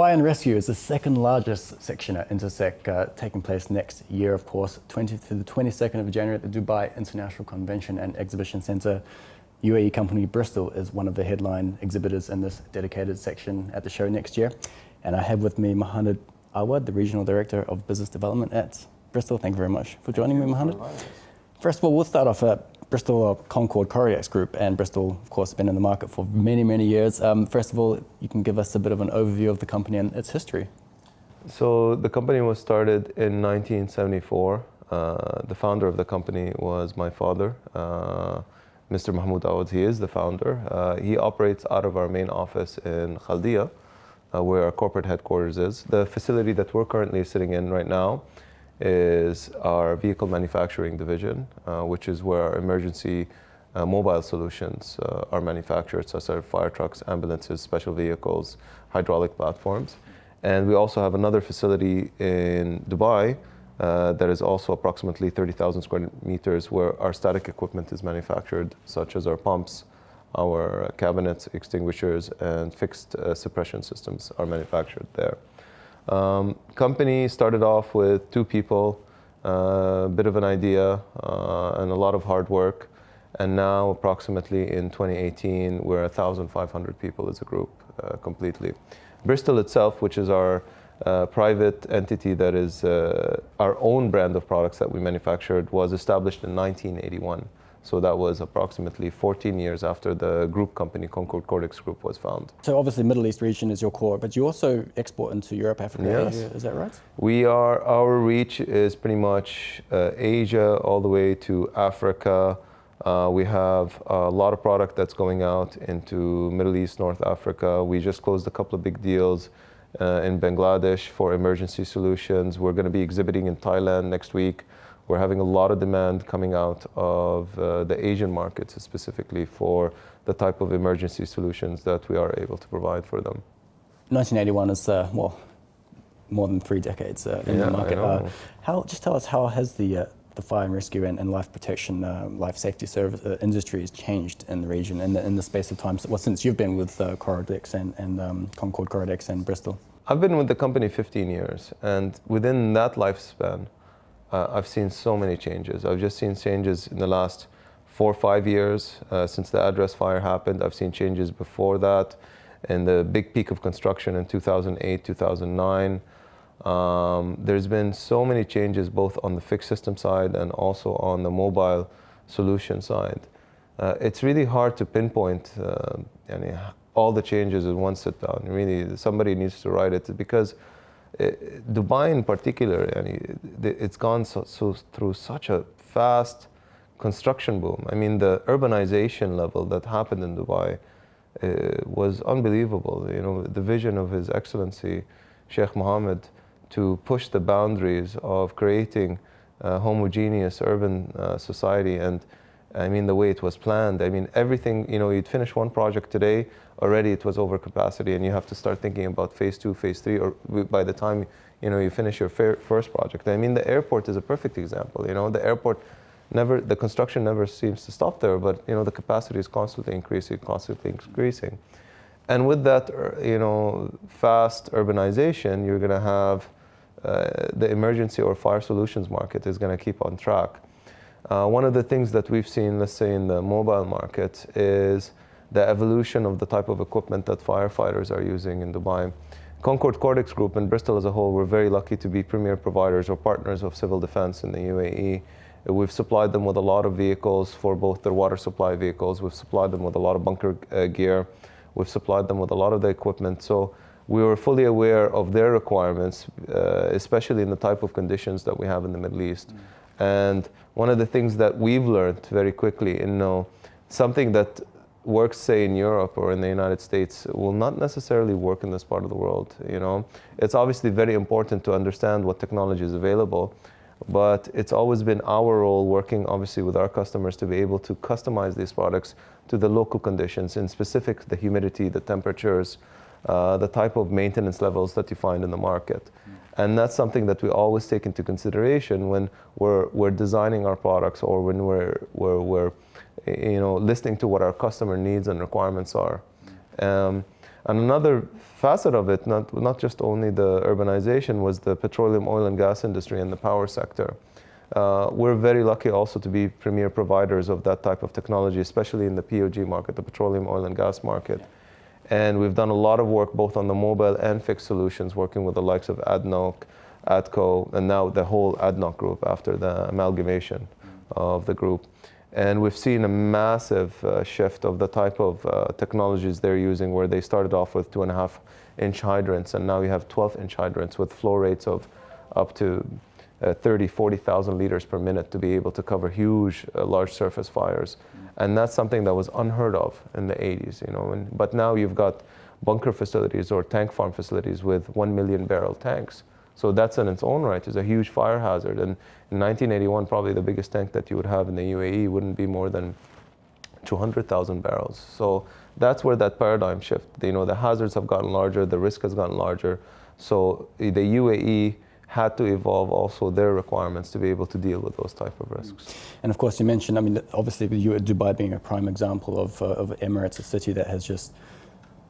Fire and Rescue is the second largest section at Intersec, taking place next year, of course, 20th to the 22nd of January at the Dubai International Convention and Exhibition Centre. UAE company Bristol is one of the headline exhibitors in this dedicated section at the show next year. And I have with me Mohanned, Awad, the Regional Director of Business Development at Bristol. Thank you very much for joining me, Mohanned. First of all, we'll start off at Bristol Concorde-Corodex Group, and Bristol, of course, has been in the market for many, many years. First of all, you can give us a bit of an overview of the company and its history. So the company was started in 1974. The founder of the company was my father, Mr. Mahmoud Awad. He is the founder. He operates out of our main office in Khaldiya, where our corporate headquarters is. The facility that we're currently sitting in right now is our vehicle manufacturing division, which is where our emergency mobile solutions are manufactured, such as fire trucks, ambulances, special vehicles, hydraulic platforms. And we also have another facility in Dubai that is also approximately 30,000 square meters, where our static equipment is manufactured, such as our pumps, our cabinets, extinguishers, and fixed suppression systems are manufactured there. Company started off with 2 people, a bit of an idea, and a lot of hard work. And now, approximately in 2018, we're 1,500 people as a group completely. Bristol itself, which is our private entity that is our own brand of products that we manufactured, was established in 1981. So that was approximately 14 years after the group company, Concorde-Corodex Group, was founded. So obviously Middle East region is your core, but you also export into Europe, Africa, yes. Asia, is that right? Our reach is pretty much Asia all the way to Africa. We have a lot of product that's going out into Middle East, North Africa. We just closed a couple of big deals in Bangladesh for emergency solutions. We're going to be exhibiting in Thailand next week. We're having a lot of demand coming out of the Asian markets, specifically for the type of emergency solutions that we are able to provide for them. 1981 is, more than 3 decades in the market. Just tell us, how has the fire and rescue and life protection, life safety service industries changed in the region in the space of time, since you've been with Corodex and Concorde-Corodex and Bristol? I've been with the company 15 years, and within that lifespan, I've seen so many changes. I've just seen changes in the last 4 or 5 years since the address fire happened. I've seen changes before that in the big peak of construction in 2008, 2009. There's been so many changes both on the fixed system side and also on the mobile solution side. It's really hard to pinpoint all the changes in one sit down. Really, somebody needs to write it, because Dubai in particular, it's gone through such a fast construction boom. I mean, the urbanization level that happened in Dubai was unbelievable. The vision of His Excellency, Sheikh Mohammed, to push the boundaries of creating a homogeneous urban society. And I mean, the way it was planned, I mean, everything, you'd finish one project today, already it was over capacity, and you have to start thinking about phase 2, phase 3, or by the time, you finish your first project. I mean, the airport is a perfect example. The airport the construction never seems to stop there, but, the capacity is constantly increasing. And with that, fast urbanization, you're going to have the emergency or fire solutions market is going to keep on track. One of the things that we've seen, let's say in the mobile market, is the evolution of the type of equipment that firefighters are using in Dubai. Concorde-Corodex Group and Bristol as a whole, we're very lucky to be premier providers or partners of civil defense in the UAE. We've supplied them with a lot of vehicles for both their water supply vehicles. We've supplied them with a lot of bunker gear. We've supplied them with a lot of the equipment. So we were fully aware of their requirements, especially in the type of conditions that we have in the Middle East. And one of the things that we've learned very quickly, something that works, say, in Europe or in the United States will not necessarily work in this part of the world. It's obviously very important to understand what technology is available, but it's always been our role, working obviously with our customers, to be able to customize these products to the local conditions, in specific the humidity, the temperatures, the type of maintenance levels that you find in the market. And that's something that we always take into consideration when we're designing our products, or when we're listening to what our customer needs and requirements are. And another facet of it, not just only the urbanization, was the petroleum, oil and gas industry and the power sector. We're very lucky also to be premier providers of that type of technology, especially in the POG market, the petroleum, oil and gas market. And we've done a lot of work both on the mobile and fixed solutions, working with the likes of ADNOC, ADCO, and now the whole ADNOC group after the amalgamation of the group. And we've seen a massive shift of the type of technologies they're using, where they started off with 2.5-inch hydrants, and now you have 12-inch hydrants with flow rates of up to 30, 40,000 liters per minute to be able to cover huge, large surface fires. And that's something that was unheard of in the 80s, you know. But now you've got bunker facilities or tank farm facilities with 1 million barrel tanks. So that's in its own right is a huge fire hazard. And in 1981, probably the biggest tank that you would have in the UAE wouldn't be more than 200,000 barrels. So that's where that paradigm shift, you know, the hazards have gotten larger, the risk has gotten larger. So the UAE had to evolve also their requirements to be able to deal with those type of risks. And of course, you mentioned, I mean, obviously with you, Dubai being a prime example of Emirates, a city that has just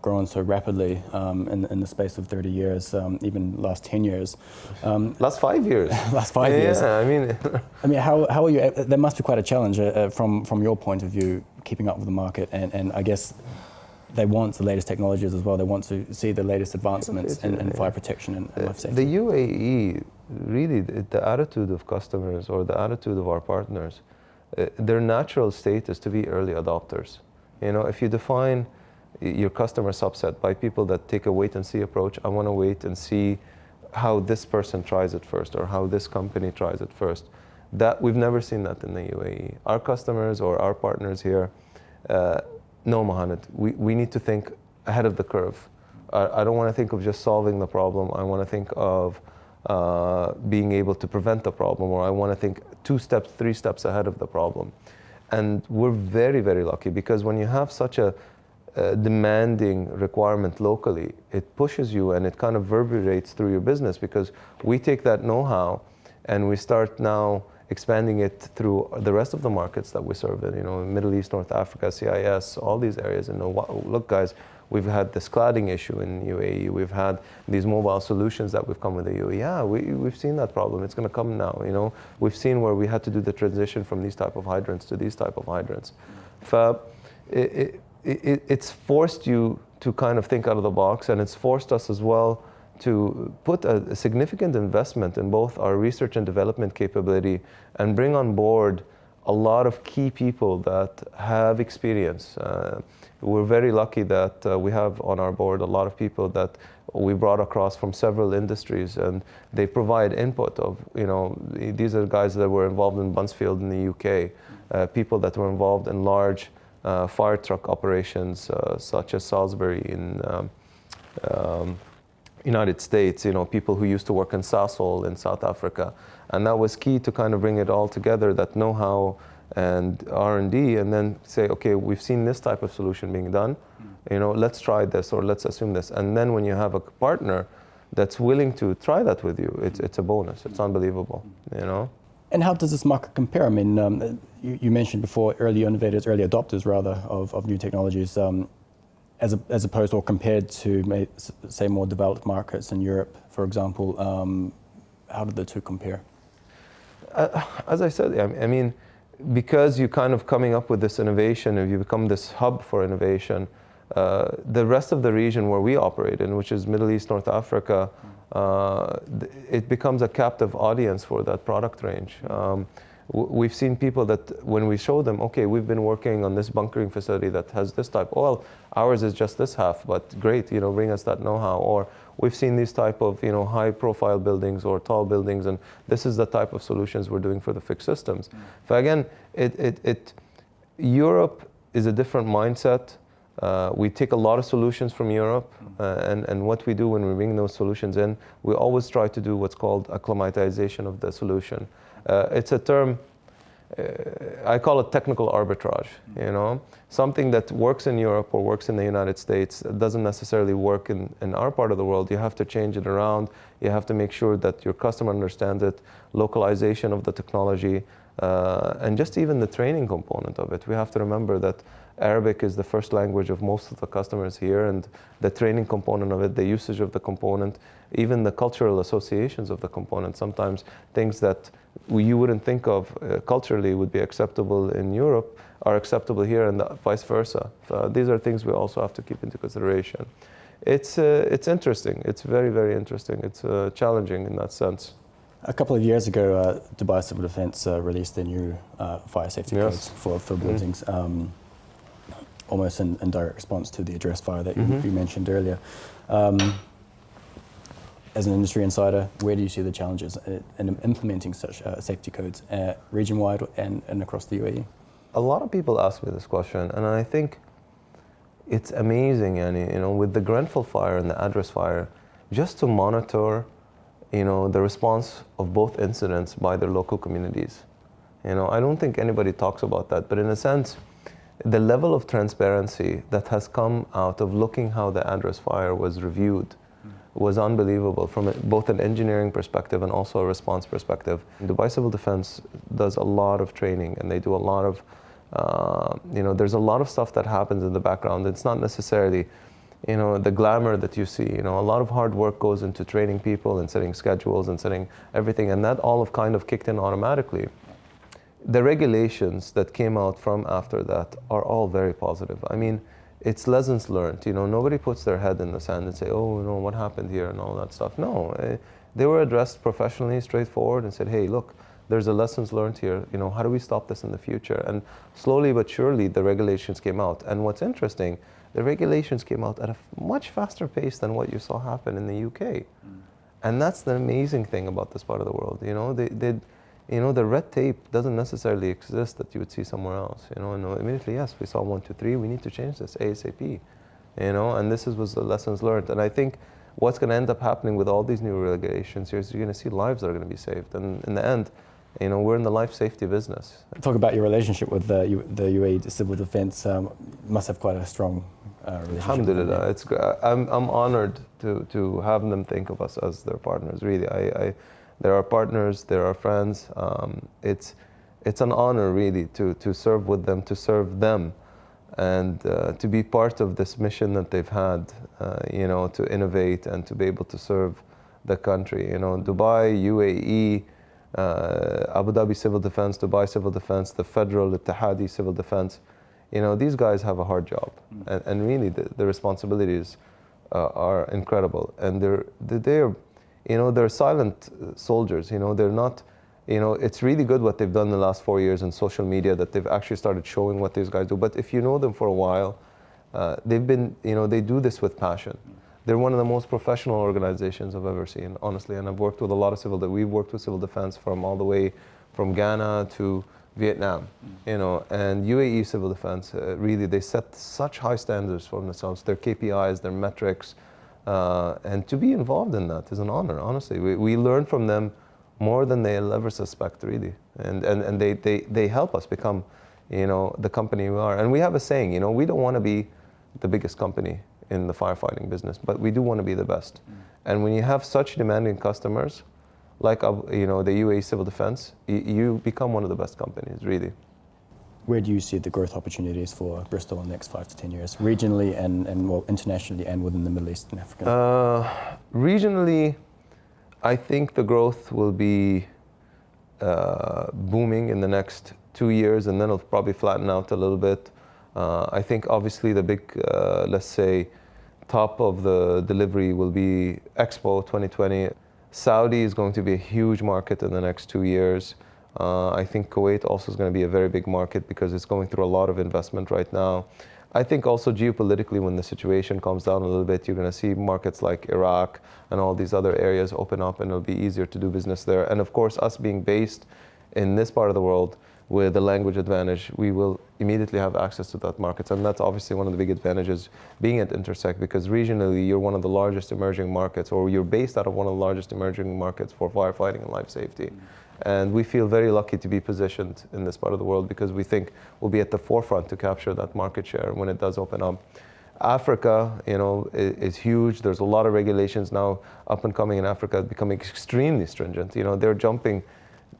grown so rapidly in the space of 30 years, even last 10 years. Last 5 years. Last 5 years. Yeah, I mean, how are you, there must be quite a challenge from your point of view, keeping up with the market, and I guess they want the latest technologies as well. They want to see the latest advancements in fire protection and life safety. The UAE, really, the attitude of customers or the attitude of our partners, their natural state is to be early adopters. You know, if you define your customer subset by people that take a wait and see approach, I want to wait and see how this person tries it first or how this company tries it first. That we've never seen that in the UAE. Our customers or our partners here, no, Mohanned, we need to think ahead of the curve. I don't want to think of just solving the problem. I want to think of being able to prevent the problem, or I want to think 2 steps, 3 steps ahead of the problem. And we're very, very lucky, because when you have such a demanding requirement locally, it pushes you and it kind of reverberates through your business, because we take that know-how and we start now expanding it through the rest of the markets that we serve in, you know, Middle East, North Africa, CIS, all these areas. And look, guys, we've had this cladding issue in UAE. We've had these mobile solutions that we've come with the UAE. Yeah, we've seen that problem. It's going to come now, you know. We've seen where we had to do the transition from these type of hydrants to these type of hydrants. It's forced you to kind of think out of the box, and it's forced us as well to put a significant investment in both our research and development capability and bring on board a lot of key people that have experience. We're very lucky that we have on our board a lot of people that we brought across from several industries, and they provide input of, you know, these are guys that were involved in Buncefield in the UK, people that were involved in large fire truck operations such as Salisbury in United States, you know, people who used to work in Sasol in South Africa. And that was key to kind of bring it all together, that know-how and R&D, and then say, okay, we've seen this type of solution being done, you know, let's try this, or let's assume this. And then when you have a partner that's willing to try that with you, it's a bonus. It's unbelievable, you know. And how does this market compare? I mean, you mentioned before early innovators, early adopters rather, of new technologies, as opposed or compared to, say, more developed markets in Europe, for example. How do the two compare? As I said, I mean, because you're kind of coming up with this innovation, and you become this hub for innovation, the rest of the region where we operate in, which is Middle East, North Africa, it becomes a captive audience for that product range. We've seen people that when we show them, okay, we've been working on this bunkering facility that has this type, well, ours is just this half, but great, you know, bring us that know-how. Or we've seen these type of, you know, high-profile buildings or tall buildings, and this is the type of solutions we're doing for the fixed systems. So again, Europe is a different mindset. We take a lot of solutions from Europe, and what we do when we bring those solutions in, we always try to do what's called acclimatization of the solution. It's a term, I call it technical arbitrage, you know. Something that works in Europe or works in the United States doesn't necessarily work in our part of the world. You have to change it around. You have to make sure that your customer understands it, localization of the technology, And just even the training component of it. We have to remember that Arabic is the first language of most of the customers here, and the training component of it, the usage of the component, even the cultural associations of the component. Sometimes things that you wouldn't think of culturally would be acceptable in Europe are acceptable here, and vice versa. These are things we also have to keep into consideration. It's interesting. It's very, very interesting. It's challenging in that sense. A couple of years ago, Dubai Civil Defence released their new fire safety codes for buildings, almost in direct response to the address fire that you mentioned earlier. As an industry insider, where do you see the challenges in implementing such safety codes region-wide and across the UAE? A lot of people ask me this question, and I think it's amazing, Yani, with the Grenfell fire and the address fire, just to monitor the response of both incidents by their local communities. I don't think anybody talks about that, but in a sense, the level of transparency that has come out of looking how the address fire was reviewed was unbelievable from both an engineering perspective and also a response perspective. Dubai Civil Defense does a lot of training, and they do a lot of, there's a lot of stuff that happens in the background. It's not necessarily the glamour that you see. A lot of hard work goes into training people and setting schedules and setting everything, and that all of kind of kicked in automatically. The regulations that came out from after that are all very positive. I mean, it's lessons learned. Nobody puts their head in the sand and say, oh, what happened here and all that stuff. No, they were addressed professionally, straightforward, and said, hey, look, there's a lessons learned here. How do we stop this in the future? And slowly but surely, the regulations came out. And what's interesting, the regulations came out at a much faster pace than what you saw happen in the UK. And that's the amazing thing about this part of the world. The red tape doesn't necessarily exist that you would see somewhere else. And immediately, yes, we saw 1, 2, 3. We need to change this ASAP. And this was the lessons learned. And I think what's going to end up happening with all these new regulations here is you're going to see lives that are going to be saved. And in the end, we're in the life safety business. Talk about your relationship with the UAE Civil Defence. Must have quite a strong relationship. Alhamdulillah, I'm honored to have them think of us as their partners. Really, they're our partners, they're our friends. It's an honor really to serve with them, to serve them, and to be part of this mission that they've had. To innovate and to be able to serve the country. Dubai, UAE. Abu Dhabi Civil Defense, Dubai Civil Defense, the Federal Ittihadi Civil Defense, these guys have a hard job, and really the responsibilities are incredible, and they're silent soldiers. They're not. It's really good what they've done in the last 4 years in social media, that they've actually started showing what these guys do. But if you know them for a while, they've been. They do this with passion. They're one of the most professional organizations I've ever seen, honestly. And I've worked with a lot of we've worked with civil defense from all the way from Ghana to Vietnam, and UAE Civil Defense, really, they set such high standards for themselves, their KPIs, their metrics, and to be involved in that is an honor, honestly. We learn from them more than they'll ever suspect, really. And they help us become, the company we are. And we have a saying, we don't want to be the biggest company in the firefighting business, but we do want to be the best. And when you have such demanding customers, like the UAE Civil Defense, you become one of the best companies, really. Where do you see the growth opportunities for Bristol in the next 5 to 10 years, regionally and internationally and within the Middle East and Africa? Regionally, I think the growth will be booming in the next 2 years, and then it'll probably flatten out a little bit. I think obviously the big, let's say, top of the delivery will be Expo 2020. Saudi is going to be a huge market in the next 2 years. I think Kuwait also is going to be a very big market because it's going through a lot of investment right now. I think also geopolitically, when the situation calms down a little bit, you're going to see markets like Iraq and all these other areas open up, and it'll be easier to do business there. And of course, us being based in this part of the world with the language advantage, we will immediately have access to that market. And that's obviously one of the big advantages being at Intersec, because regionally you're one of the largest emerging markets, or you're based out of one of the largest emerging markets for firefighting and life safety. And we feel very lucky to be positioned in this part of the world, because we think we'll be at the forefront to capture that market share when it does open up. Africa, is huge. There's a lot of regulations now up and coming in Africa, becoming extremely stringent. They're jumping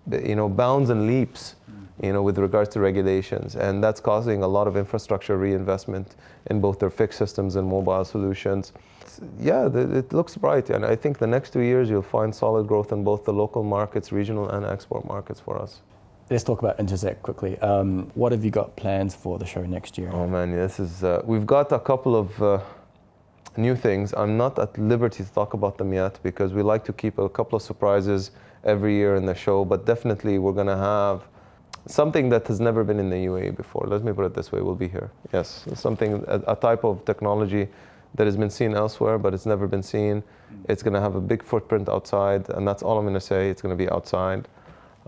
bounds and leaps, with regards to regulations, and that's causing a lot of infrastructure reinvestment in both their fixed systems and mobile solutions. Yeah, it looks bright, and I think the next 2 years you'll find solid growth in both the local markets, regional and export markets for us. Let's talk about Intersec quickly. What have you got plans for the show next year? Oh man, this is we've got a couple of new things. I'm not at liberty to talk about them yet because we like to keep a couple of surprises every year in the show, but definitely we're going to have something that has never been in the UAE before. Let me put it this way, we'll be here. Yes, something, a type of technology that has been seen elsewhere, but it's never been seen. It's going to have a big footprint outside, and that's all I'm going to say. It's going to be outside.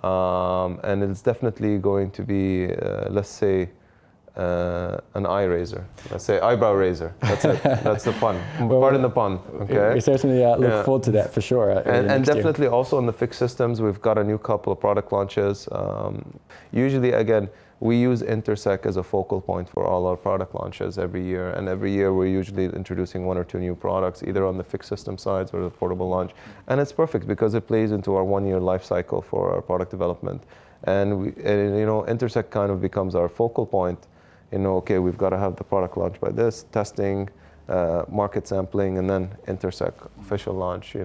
And it's definitely going to be, let's say, an eye raiser. Let's say eyebrow raiser. That's it. That's the pun. Well, pardon the pun. Okay. We certainly look forward to that for sure. And definitely also in the fixed systems, we've got a new couple of product launches. Usually, again, we use Intersec as a focal point for all our product launches every year. And every year we're usually introducing 1 or 2 new products, either on the fixed system sides or the portable launch. And it's perfect because it plays into our 1-year life cycle for our product development. And Intersec kind of becomes our focal point. Okay, we've got to have the product launch by this, testing, market sampling, and then Intersec official launch,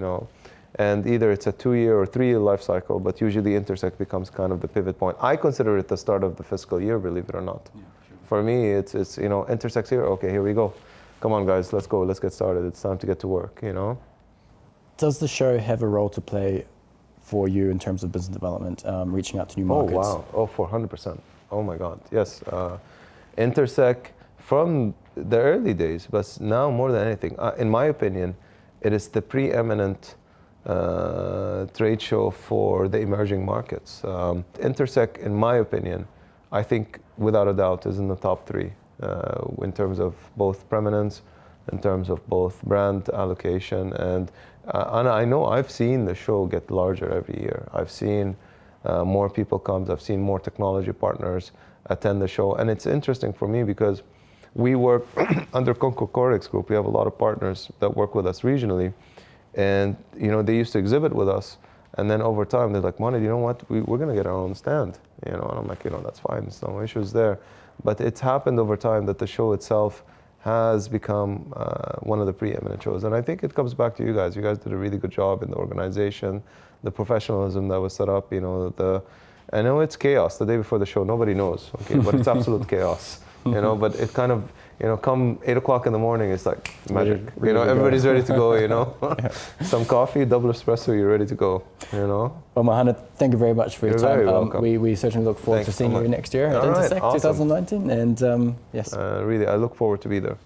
And either it's a 2-year or 3-year life cycle, but usually Intersec becomes kind of the pivot point. I consider it the start of the fiscal year, believe it or not. Yeah, sure. For me, it's Intersec's here, okay, here we go. Come on guys, let's go, let's get started. It's time to get to work, Does the show have a role to play for you in terms of business development, reaching out to new markets? Oh, wow. Oh, 400%. Oh my God, yes. Intersec from the early days, but now more than anything, in my opinion, it is the preeminent trade show for the emerging markets. Intersec, in my opinion, I think without a doubt is in the top 3 in terms of both preeminence, in terms of both brand allocation, and I know I've seen the show get larger every year. I've seen more people come, I've seen more technology partners attend the show, and it's interesting for me because we work under Concorde-Corodex group. We have a lot of partners that work with us regionally, and they used to exhibit with us, and then over time they're like, Mohanned, you know what, we're going to get our own stand, and I'm like, that's fine, there's no issues there. But it's happened over time that the show itself has become one of the preeminent shows, and I think it comes back to you guys. You guys did a really good job in the organization, the professionalism that was set up. I know it's chaos the day before the show. Nobody knows, okay, but it's absolute chaos. But it kind of, come 8 o'clock in the morning, it's like magic. Everybody's ready to go. Yeah. Some coffee, double espresso, you're ready to go. Well, Mohanned, thank you very much for your time. Very welcome. We certainly look forward to seeing you next year at Intersec 2019. And yes, really, I look forward to be there.